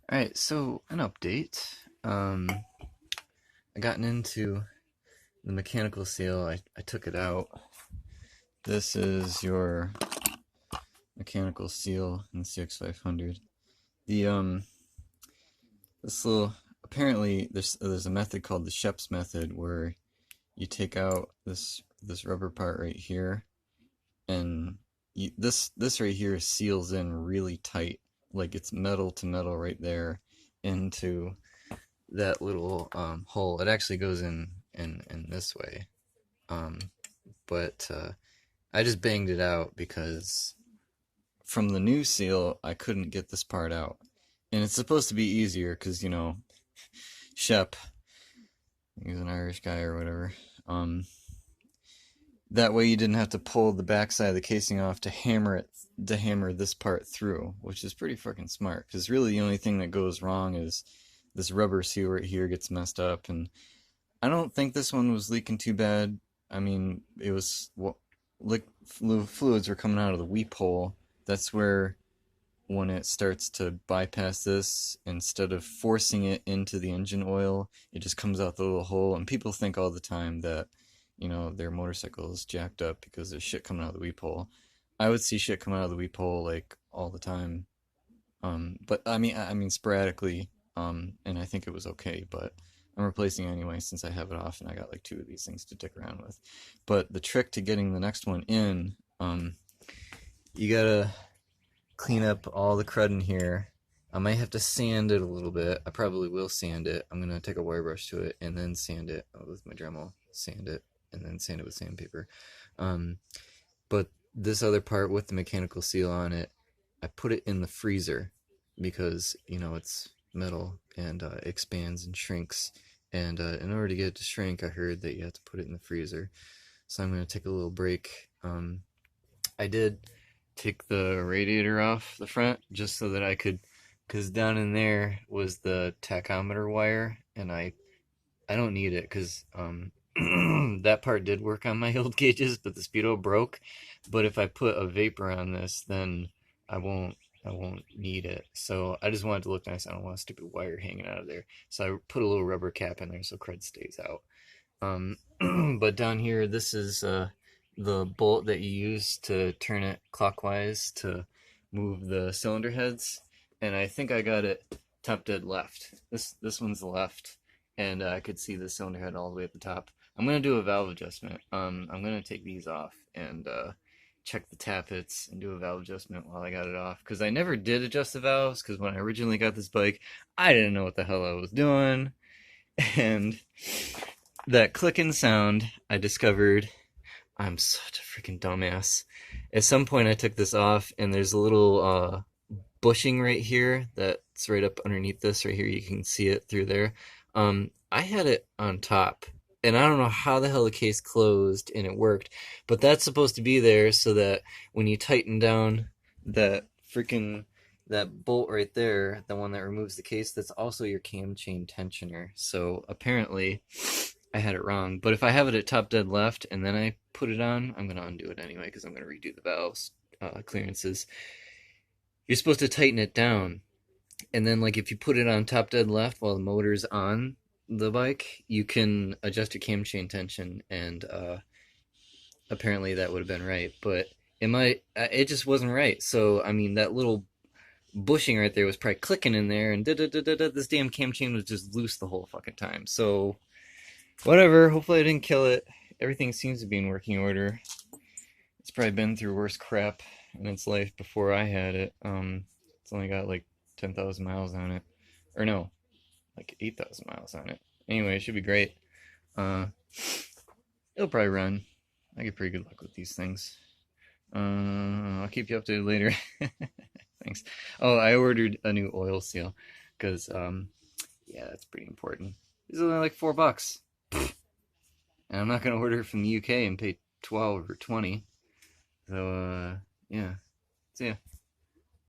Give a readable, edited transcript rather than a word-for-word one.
Alright, so an update. I gotten into the mechanical seal. I took it out. This is your mechanical seal in the Cx500. The this little apparently there's a method called the Shep's method where you take out this rubber part right here, and this right here seals in really tight, like it's metal to metal right there into that little hole. It actually goes in this way. Um, but I just banged it out because from the new seal I couldn't get this part out, and it's supposed to be easier because Shep, he's an Irish guy or whatever. That way you didn't have to pull the backside of the casing off to hammer this part through, which is pretty fucking smart. Because really the only thing that goes wrong is this rubber seal right here gets messed up, and I don't think this one was leaking too bad. I mean, it was fluids were coming out of the weep hole. That's where when it starts to bypass this, instead of forcing it into the engine oil, it just comes out the little hole. And people think all the time that, their motorcycle is jacked up because there's shit coming out of the weep hole. I would see shit come out of the weep hole like all the time. But I mean sporadically. And I think it was okay, but I'm replacing it anyway since I have it off and I got like two of these things to dick around with. But the trick to getting the next one in, you gotta clean up all the crud in here. I might have to sand it a little bit. I probably will sand it. I'm gonna take a wire brush to it and then sand it with my Dremel. Sand it and then sand it with sandpaper. But this other part with the mechanical seal on it, I put it in the freezer because it's metal and expands and shrinks. And in order to get it to shrink, I heard that you have to put it in the freezer. So I'm gonna take a little break. I did take the radiator off the front just so that I could, because down in there was the tachometer wire, and I don't need it because that part did work on my old gauges, but the speedo broke. But if I put a vapor on this, then I won't need it. So I just want it to look nice. I don't want a stupid wire hanging out of there. So I put a little rubber cap in there so crud stays out. But down here, this is the bolt that you use to turn it clockwise to move the cylinder heads. And I think I got it top dead left. This one's the left, and I could see the cylinder head all the way at the top. I'm gonna do a valve adjustment. I'm gonna take these off and check the tappets and do a valve adjustment while I got it off, because I never did adjust the valves, because when I originally got this bike I didn't know what the hell I was doing. And that clicking sound, I discovered I'm such a freaking dumbass. At some point I took this off and there's a little bushing right here that's right up underneath this right here. You can see it through there. I had it on top, and I don't know how the hell the case closed and it worked, but that's supposed to be there so that when you tighten down that that bolt right there, the one that removes the case, that's also your cam chain tensioner. So apparently I had it wrong. But if I have it at top dead left and then I put it on, I'm going to undo it anyway because I'm going to redo the valves clearances. You're supposed to tighten it down, and then like if you put it on top dead left while the motor's on the bike, you can adjust your cam chain tension, and apparently that would have been right, but it just wasn't right. So I mean, that little bushing right there was probably clicking in there, and this damn cam chain was just loose the whole fucking time. So whatever, hopefully I didn't kill it. Everything seems to be in working order. It's probably been through worse crap in its life before I had it. It's only got like 10,000 miles on it, or no, like 8,000 miles on it. Anyway, it should be great. It'll probably run. I get pretty good luck with these things. I'll keep you updated later. Thanks. Oh, I ordered a new oil seal because yeah, that's pretty important. It's only like $4, and I'm not gonna order it from the UK and pay 12 or 20. So yeah, see ya.